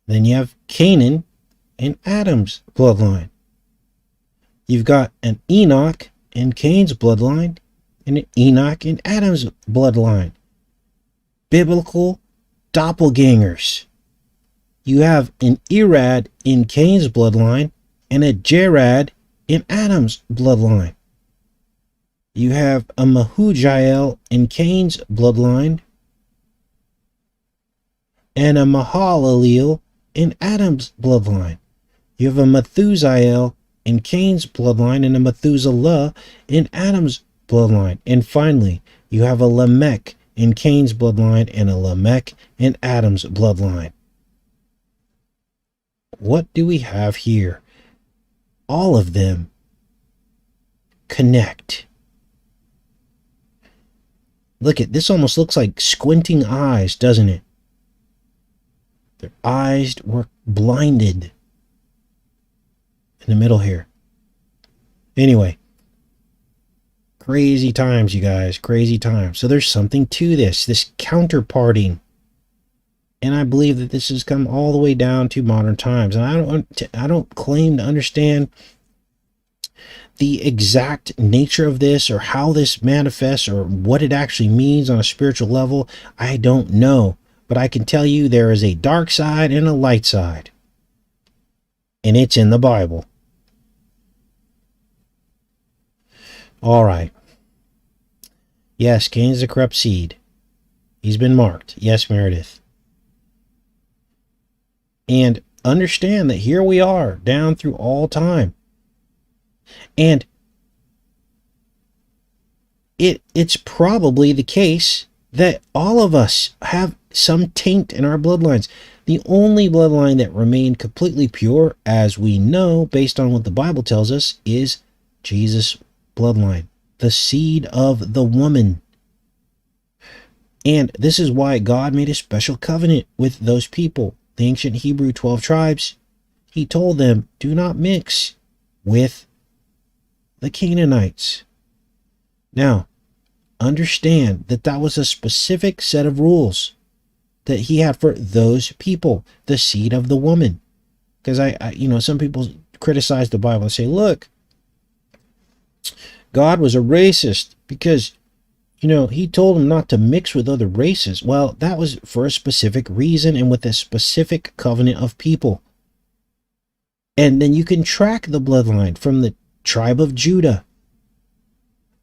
then you have Canaan in Adam's bloodline. You've got an Enoch in Cain's bloodline and an Enoch in Adam's bloodline. Biblical doppelgangers. You have an Irad in Cain's bloodline and a Jerad in Adam's bloodline. You have a Mahujael in Cain's bloodline and a Mahalaleel in Adam's bloodline. You have a Methusael in Cain's bloodline and a Methuselah in Adam's bloodline. And finally, you have a Lamech in Cain's bloodline and a Lamech in Adam's bloodline. What do we have here? All of them connect. Look at this, almost looks like squinting eyes, doesn't it? Their eyes were blinded in the middle here. Anyway, crazy times, you guys, crazy times. So there's something to this counterparting. And I believe that this has come all the way down to modern times. And I don't claim to understand the exact nature of this or how this manifests or what it actually means on a spiritual level. I don't know. But I can tell you there is a dark side and a light side. And it's in the Bible. All right. Yes, Cain is a corrupt seed. He's been marked. Yes, Meredith. And understand that here we are down through all time. And it's probably the case that all of us have some taint in our bloodlines. The only bloodline that remained completely pure, as we know, based on what the Bible tells us, is Jesus' bloodline, the seed of the woman. And this is why God made a special covenant with those people, the ancient Hebrew 12 tribes. He told them, do not mix with the Canaanites. Now, understand that that was a specific set of rules that he had for those people, the seed of the woman. Because some people criticize the Bible and say, look, God was a racist because, he told them not to mix with other races. Well, that was for a specific reason and with a specific covenant of people. And then you can track the bloodline from the tribe of Judah,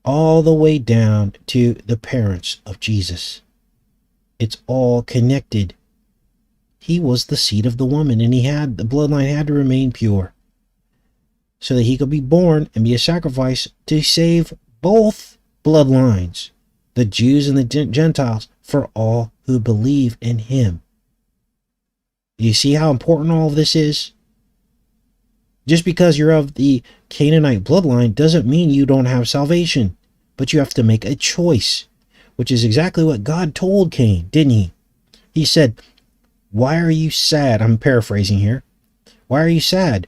all the way down to the parents of Jesus. It's all connected. He was the seed of the woman, and the bloodline had to remain pure so that he could be born and be a sacrifice to save both bloodlines, the Jews and the Gentiles, for all who believe in him. You see how important all of this is? Just because you're of the Canaanite bloodline doesn't mean you don't have salvation, but you have to make a choice, which is exactly what God told Cain, didn't he? He said, "Why are you sad?" I'm paraphrasing here. "Why are you sad?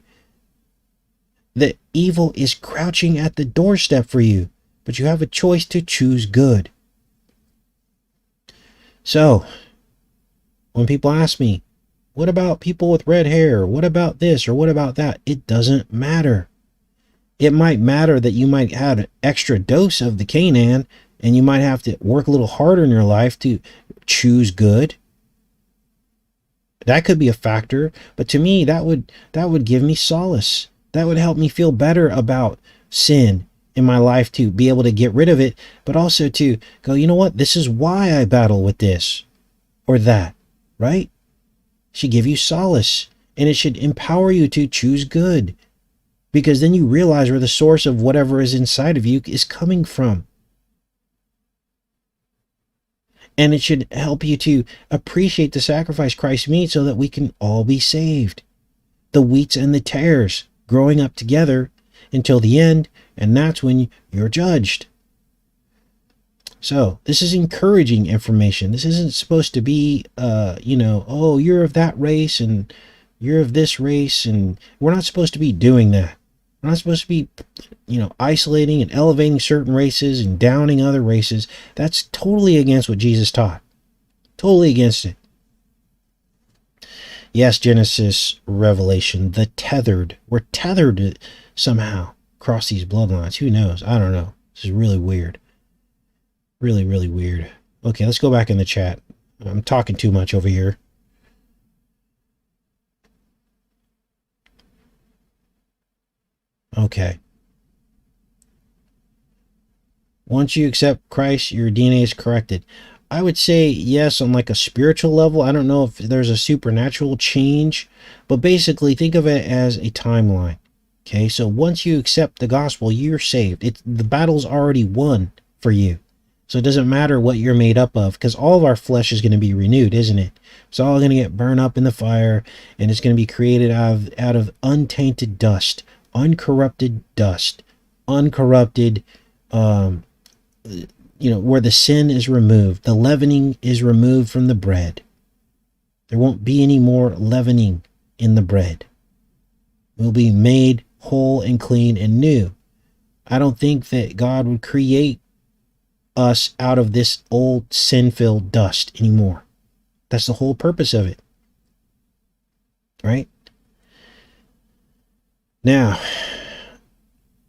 The evil is crouching at the doorstep for you, but you have a choice to choose good." So, when people ask me, what about people with red hair? What about this or what about that? It doesn't matter. It might matter that you might have an extra dose of the Canaan, and you might have to work a little harder in your life to choose good. That could be a factor, but to me, that would give me solace. That would help me feel better about sin in my life, to be able to get rid of it, but also to go, you know what? This is why I battle with this or that, right? It should give you solace, and it should empower you to choose good, because then you realize where the source of whatever is inside of you is coming from. And it should help you to appreciate the sacrifice Christ made so that we can all be saved. The wheats and the tares growing up together until the end, and that's when you're judged. So this is encouraging information. This isn't supposed to be, oh, you're of that race and you're of this race, and we're not supposed to be doing that. We're not supposed to be, isolating and elevating certain races and downing other races. That's totally against what Jesus taught. Totally against it. Yes, Genesis, Revelation, the tethered. We're tethered somehow across these bloodlines. Who knows? I don't know. This is really weird. Really, really weird. Okay, let's go back in the chat. I'm talking too much over here. Okay. Once you accept Christ, your DNA is corrected. I would say yes on like a spiritual level. I don't know if there's a supernatural change, but basically think of it as a timeline. Okay, so once you accept the gospel, you're saved. The battle's already won for you. So it doesn't matter what you're made up of, because all of our flesh is going to be renewed, isn't it? It's all going to get burned up in the fire, and it's going to be created out of untainted dust, uncorrupted dust, uncorrupted, where the sin is removed, the leavening is removed from the bread. There won't be any more leavening in the bread. We'll be made whole and clean and new. I don't think that God would create us out of this old sin-filled dust anymore. That's the whole purpose of it. Right? Now,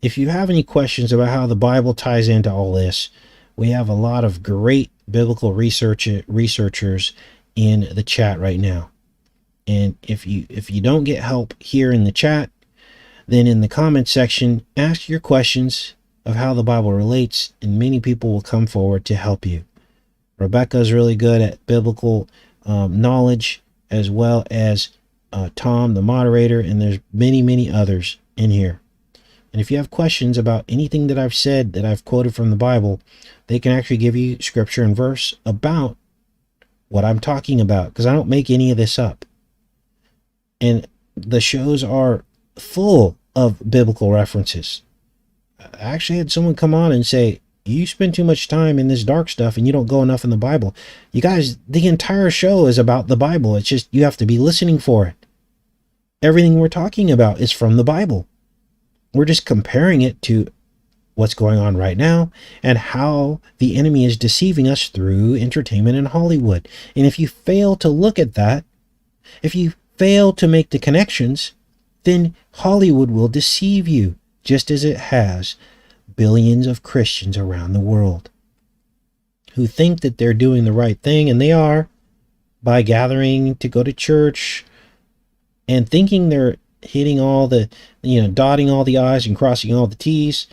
if you have any questions about how the Bible ties into all this, we have a lot of great biblical researchers in the chat right now. And if you don't get help here in the chat, then in the comment section, ask your questions of how the Bible relates, and many people will come forward to help you. Rebecca's really good at biblical knowledge, as well as Tom, the moderator, and there's many, many others in here. And if you have questions about anything that I've said, that I've quoted from the Bible, they can actually give you scripture and verse about what I'm talking about, because I don't make any of this up. And the shows are full of biblical references. I actually had someone come on and say, you spend too much time in this dark stuff and you don't go enough in the Bible. You guys, the entire show is about the Bible. It's just you have to be listening for it. Everything we're talking about is from the Bible. We're just comparing it to what's going on right now and how the enemy is deceiving us through entertainment and Hollywood. And if you fail to look at that, if you fail to make the connections, then Hollywood will deceive you, just as it has billions of Christians around the world who think that they're doing the right thing, and they are, by gathering to go to church and thinking they're hitting all the, dotting all the I's and crossing all the T's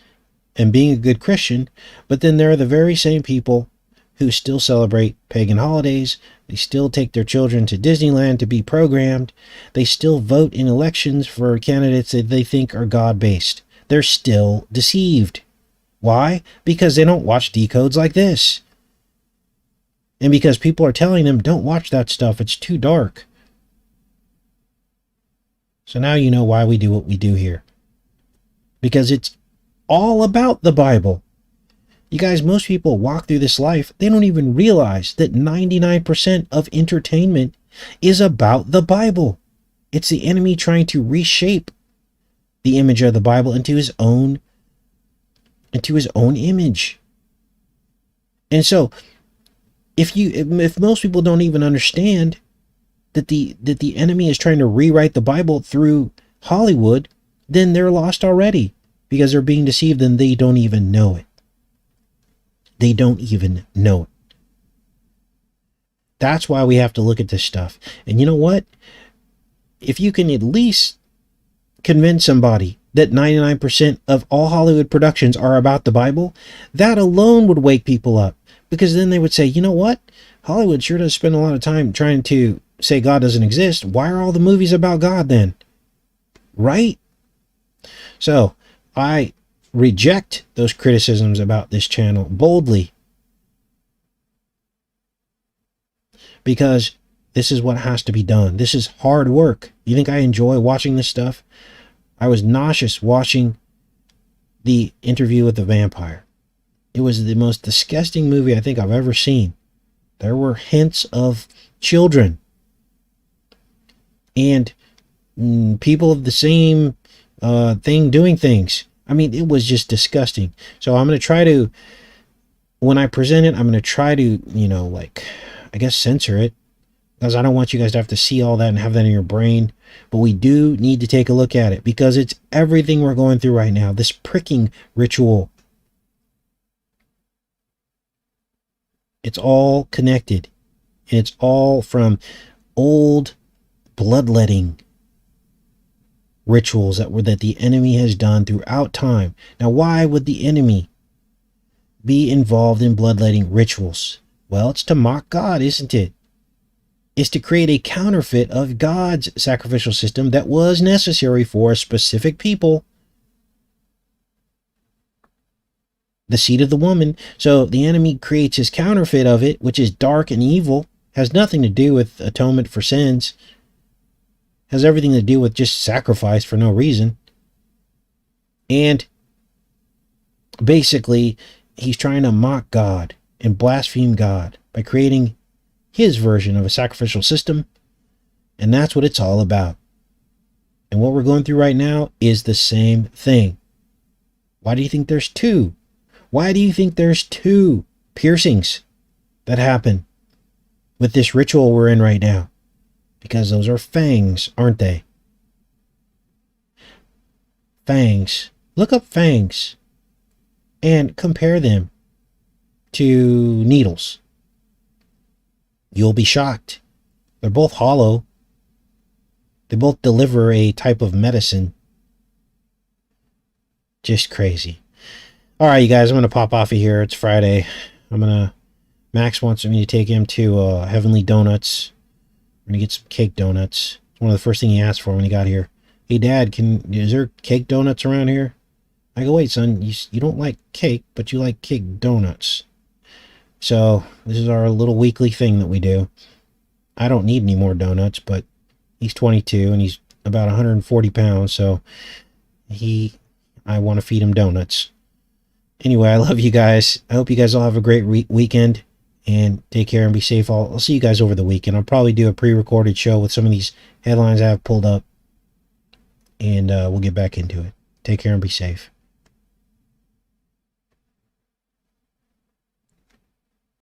and being a good Christian. But then there are the very same people who still celebrate pagan holidays. They still take their children to Disneyland to be programmed. They still vote in elections for candidates that they think are God-based. They're still deceived. Why? Because they don't watch decodes like this. And because people are telling them, don't watch that stuff, it's too dark. So now you know why we do what we do here. Because it's all about the Bible. You guys, most people walk through this life, they don't even realize that 99% of entertainment is about the Bible. It's the enemy trying to reshape the image of the Bible into his own image. And so, if most people don't even understand that the enemy is trying to rewrite the Bible through Hollywood, then they're lost already, because they're being deceived and they don't even know it. They don't even know it. That's why we have to look at this stuff. And you know what? If you can at least convince somebody that 99% of all Hollywood productions are about the Bible, that alone would wake people up. Because then they would say, you know what? Hollywood sure does spend a lot of time trying to say God doesn't exist. Why are all the movies about God then? Right? So, I reject those criticisms about this channel boldly. Because this is what has to be done. This is hard work. You think I enjoy watching this stuff? I was nauseous watching the interview with the vampire. It was the most disgusting movie I think I've ever seen. There were hints of children. And people of the same thing doing things. I mean, it was just disgusting. So I'm going to try to, when I present it, I'm going to try to, I guess censor it. Because I don't want you guys to have to see all that and have that in your brain. But we do need to take a look at it. Because it's everything we're going through right now. This pricking ritual. It's all connected. And it's all from old bloodletting rituals that the enemy has done throughout time. Now, why would the enemy be involved in bloodletting rituals? Well, it's to mock God, isn't it? It's to create a counterfeit of God's sacrificial system that was necessary for a specific people. The seed of the woman. So the enemy creates his counterfeit of it, which is dark and evil, has nothing to do with atonement for sins, has everything to do with just sacrifice for no reason. And basically, he's trying to mock God and blaspheme God by creating his version of a sacrificial system. And that's what it's all about. And what we're going through right now is the same thing. Why do you think there's two? Why do you think there's two piercings that happen with this ritual we're in right now? Because those are fangs, aren't they? Fangs. Look up fangs and compare them to needles. You'll be shocked. They're both hollow. They both deliver a type of medicine. Just crazy. All right, you guys, I'm going to pop off of here. It's Friday. Max wants me to take him to Heavenly Donuts. We're going to get some cake donuts. It's one of the first things he asked for when he got here. Hey, Dad, is there cake donuts around here? I go, wait, son, you don't like cake, but you like cake donuts. So this is our little weekly thing that we do. I don't need any more donuts, but he's 22 and he's about 140 pounds, so I want to feed him donuts. Anyway, I love you guys. I hope you guys all have a great weekend, and take care and be safe. I'll see you guys over the weekend. I'll probably do a pre-recorded show with some of these headlines I have pulled up, and we'll get back into it. Take care and be safe.